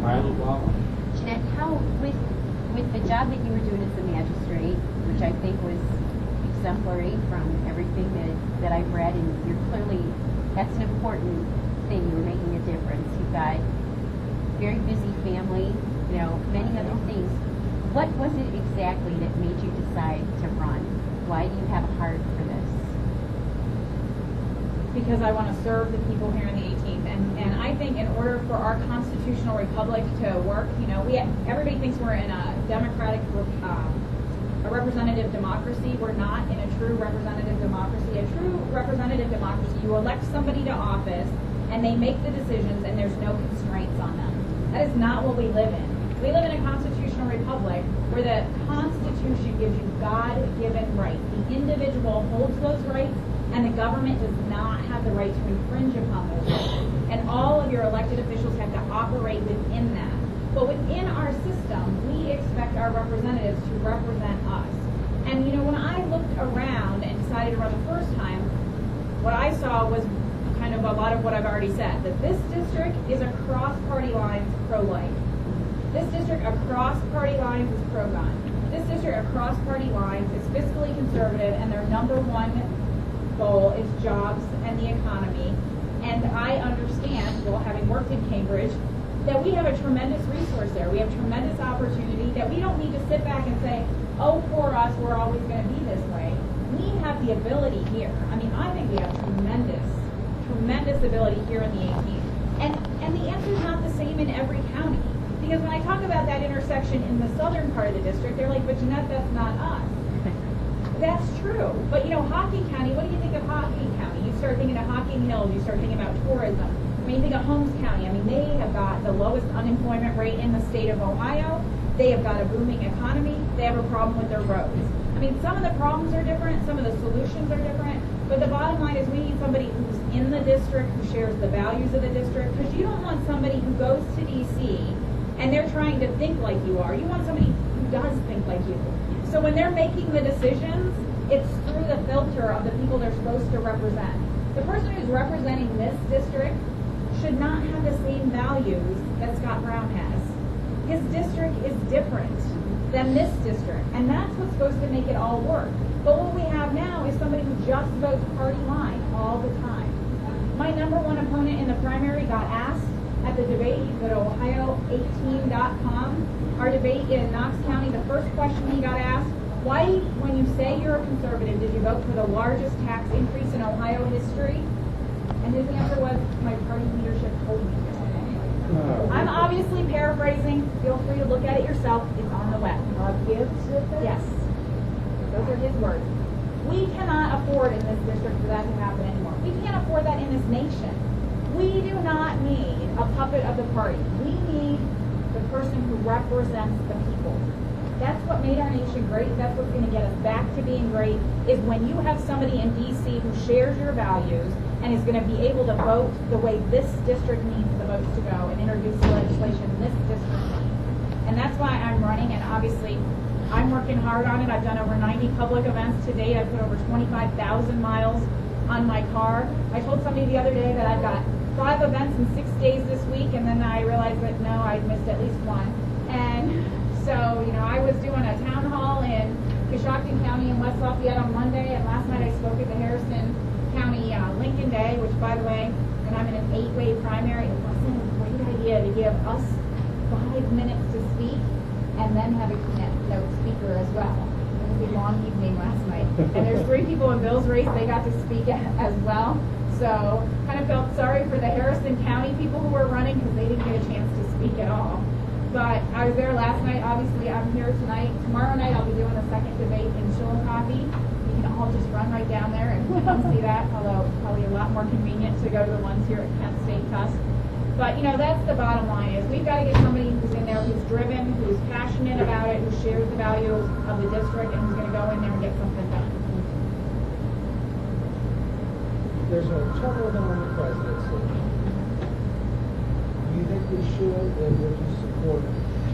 Jeanette, how with the job that you were doing as a magistrate, which I think was exemplary from everything that I've read, and you're clearly, that's an important thing, you were making a difference. You've got very busy family, you know, many other things. What was it exactly that made you decide to run? Why do you have a heart for this? Because I want to serve the people here in the 18th, and I think in order for our constitutional republic to work, you know, everybody thinks we're in a democratic, a representative democracy. We're not in a true representative democracy. A true representative democracy, you elect somebody to office, and they make the decisions, and there's no constraints on them. That is not what we live in. We live in a constitutional republic where the Constitution gives you God-given rights. The individual holds those rights, and the government does not have the right to infringe upon those rights. And all of your elected officials have to operate within that. But within our system, we expect our representatives to represent us. And you know, when I looked around and decided to run the first time, what I saw was kind of a lot of what I've already said, that this district is across party lines pro-life. This district across party lines is pro-gun. This district across party lines is fiscally conservative, and their number one goal is jobs and the economy. And I understand, well, having worked in Cambridge, that we have a tremendous resource there. We have tremendous opportunity, that we don't need to sit back and say, oh, poor us, we're always going to be this way. We have the ability here. I mean, I think we have tremendous ability here in the 18th. And the answer is not the same in every county. Because when I talk about that intersection in the southern part of the district, they're like, but Jeanette, that's not us. That's true. But you know, Hocking County, what do you think of Hocking County? You start thinking of Hocking Hills, you start thinking about tourism. When you think of Holmes County, I mean, they have got the lowest unemployment rate in the state of Ohio. They have got a booming economy. They have a problem with their roads. I mean, some of the problems are different, some of the solutions are different, but the bottom line is we need somebody who's in the district, who shares the values of the district, because you don't want somebody who goes to D.C. and they're trying to think like you are. You want somebody who does think like you. So when they're making the decisions, it's through the filter of the people they're supposed to represent. The person who's representing this district should not have the same values that Scott Brown has. His district is different than this district, and that's what's supposed to make it all work. But what we have now is somebody who just votes party line all the time. My number one opponent in the primary got asked at the debate. You go to OH18.com. Our debate in Knox County, the first question he got asked, why, when you say you're a conservative, did you vote for the largest tax increase in Ohio history? And his answer was, my party leadership told me to. I'm obviously paraphrasing. Feel free to look at it yourself. It's on the web. Yes. Those are his words. We cannot afford in this district for that to happen anymore. We can't afford that in this nation. We do not need a puppet of the party. We need the person who represents the people. That's what made our nation great. That's what's going to get us back to being great, is when you have somebody in D.C. who shares your values and is going to be able to vote the way this district needs the votes to go and introduce legislation this district needs. And that's why I'm running, and obviously I'm working hard on it. I've done over 90 public events to date. I've put over 25,000 miles on my car. I told somebody the other day that I've got 5 events in 6 days this week, and then I realized that no, I'd missed at least one. And so, you know, I was doing a town hall in Coshocton County in West Lafayette on Monday, and last night I spoke at the Harrison County Lincoln Day, which, by the way, when I'm in an 8-way primary, it wasn't a great idea to give us 5 minutes to speak and then have a keynote speaker as well. It was a long evening last night. And there's 3 people in Bill's race, they got to speak as well. So kind of felt sorry for the Harrison County people who were running because they didn't get a chance to speak at all. But I was there last night. Obviously, I'm here tonight. Tomorrow night, I'll be doing a second debate in Chillicothe. You can all just run right down there and come see that, although it's probably a lot more convenient to go to the ones here at Kent State Tusk. But, you know, that's the bottom line, is we've got to get somebody who's in there, who's driven, who's passionate about it, who shares the values of the district, and who's going to go in there and get something done. There's a turnover on the presidency. Do you think we should, and would you support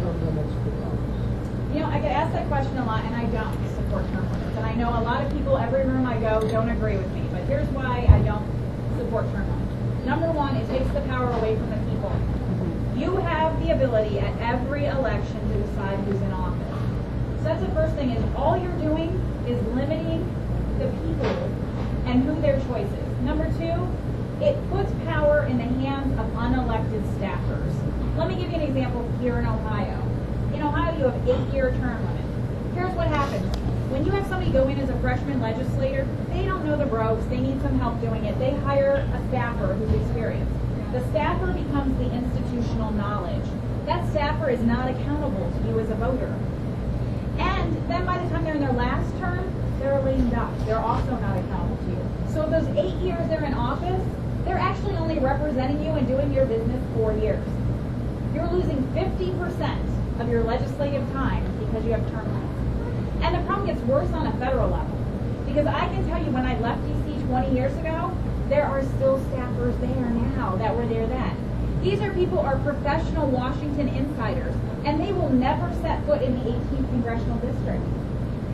term limits for Congress? You know, I get asked that question a lot, and I don't support term limits. And I know a lot of people, every room I go, don't agree with me. But here's why I don't support term limits. Number one, it takes the power away from the people. You have the ability at every election to decide who's in office. So that's the first thing, is all you're doing is limiting the people and who their choice is. Number two, it puts power in the hands of unelected staffers. Let me give you an example here in Ohio. In Ohio, you have 8-year term limit. Here's what happens. When you have somebody go in as a freshman legislator, they don't know the ropes, they need some help doing it. They hire a staffer who's experienced. The staffer becomes the institutional knowledge. That staffer is not accountable to you as a voter. And then by the time they're in their last term, they're a lame duck. They're also not accountable to you. So those 8 years they're in office, they're actually only representing you and doing your business 4 years. You're losing 50% of your legislative time because you have term limits. And the problem gets worse on a federal level. Because I can tell you, when I left DC 20 years ago, there are still staffers there now that were there then. These are people are professional Washington insiders, and they will never set foot in the 18th congressional district.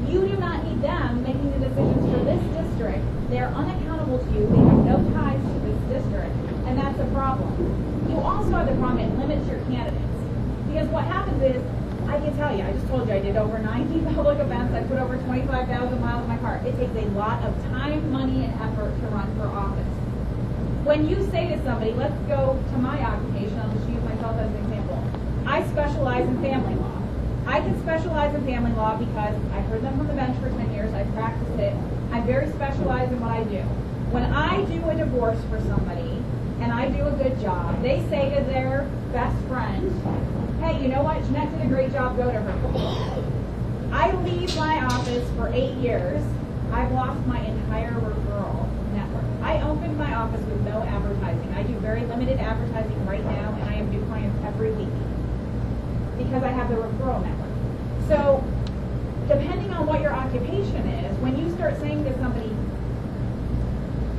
You do not need them making the decisions for this district. They're unaccountable to you. They have no ties to this district, and that's a problem. You also have the problem it limits your candidates. Because what happens is, I can tell you, I just told you I did over 90 public events. I put over 25,000 miles in my car. It takes a lot of time, money, and effort to run for office. When you say to somebody, let's go to my occupation, I'll just use myself as an example. I specialize in family law. I can specialize in family law because I heard them from the bench for 10 years. I practiced it. I'm very specialized in what I do. When I do a divorce for somebody and I do a good job, they say to their best friend, hey, you know what? Jeanette did a great job. Go to her. I leave my office for 8 years. I've lost my entire referral network. I opened my office with no advertising. I do very limited advertising right now, and I have new clients every week because I have the referral network. So depending on what your occupation is, when you start saying to somebody,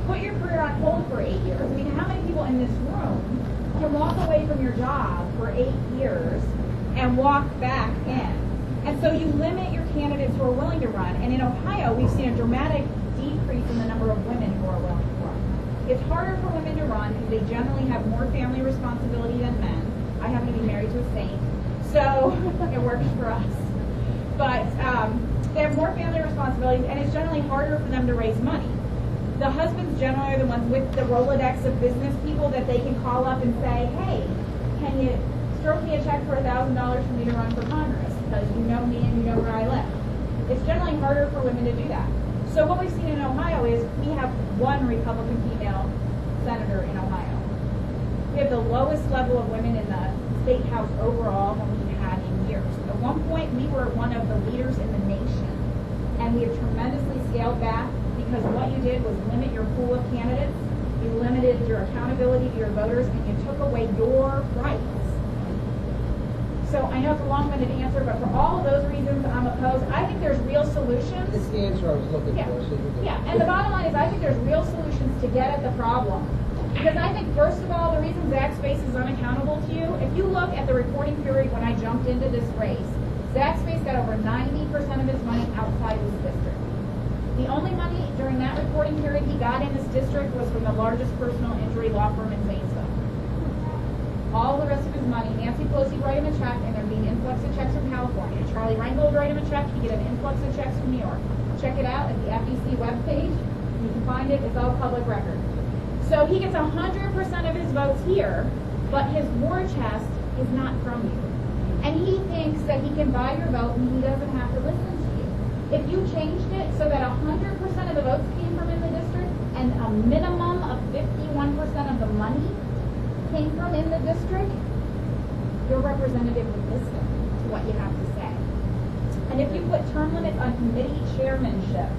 put your career on hold for 8 years, I mean, how many people in this room can walk away from your job for 8 years and walk back in? And so you limit your candidates who are willing to run. And in Ohio, we've seen a dramatic decrease in the number of women who are willing to run. It's harder for women to run because they generally have more family responsibility than men. I happen to be married to a saint, so it works for us. But they have more family responsibilities, and it's generally harder for them to raise money. The husbands generally are the ones with the Rolodex of business people that they can call up and say, hey, can you stroke me a check for $1,000 for me to run for Congress? Because you know me and you know where I live. It's generally harder for women to do that. So what we've seen in Ohio is we have one Republican female senator in Ohio. We have the lowest level of women in the state house overall than we've had in years. At one point, we were one of the leaders in the nation, and we have tremendously scaled back because what you did was limit your pool of candidates, you limited your accountability to your voters, and you took away your rights. So I know it's a long-winded answer, but for all of those reasons, I'm opposed. I think there's real solutions. It's the answer I was looking for. So Yeah, and the bottom line is I think there's real solutions to get at the problem. Because I think, first of all, the reason Zach Space is unaccountable to you, if you look at the reporting period when I jumped into this race, Zach Space got over 90% of his money outside his district. The only money during that reporting period he got in this district was from the largest personal injury law firm in Zanesville. All the rest of his money, Nancy Pelosi would write him a check, and there'd be an influx of checks from California. Charlie Rangel would write him a check, he'd get an influx of checks from New York. Check it out at the FEC webpage. You can find it, it's all public record. So he gets 100% of his votes here, but his war chest is not from you. And he thinks that he can buy your vote and he doesn't have to listen to you. If you changed it so that 100% of the votes came from in the district and a minimum of 51% of the money came from in the district, your representative would listen to what you have to say. And if you put term limits on committee chairmanship,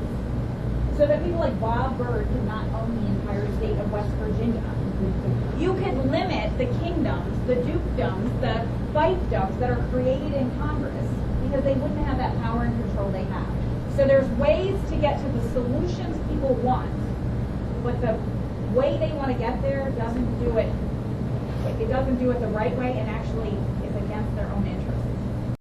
so that people like Bob Byrd could not own the entire state of West Virginia, you could limit the kingdoms, the dukedoms, the fiefdoms that are created in Congress because they wouldn't have that power and control they have. So there's ways to get to the solutions people want, but the way they want to get there doesn't do it the right way, and actually is against their own interests.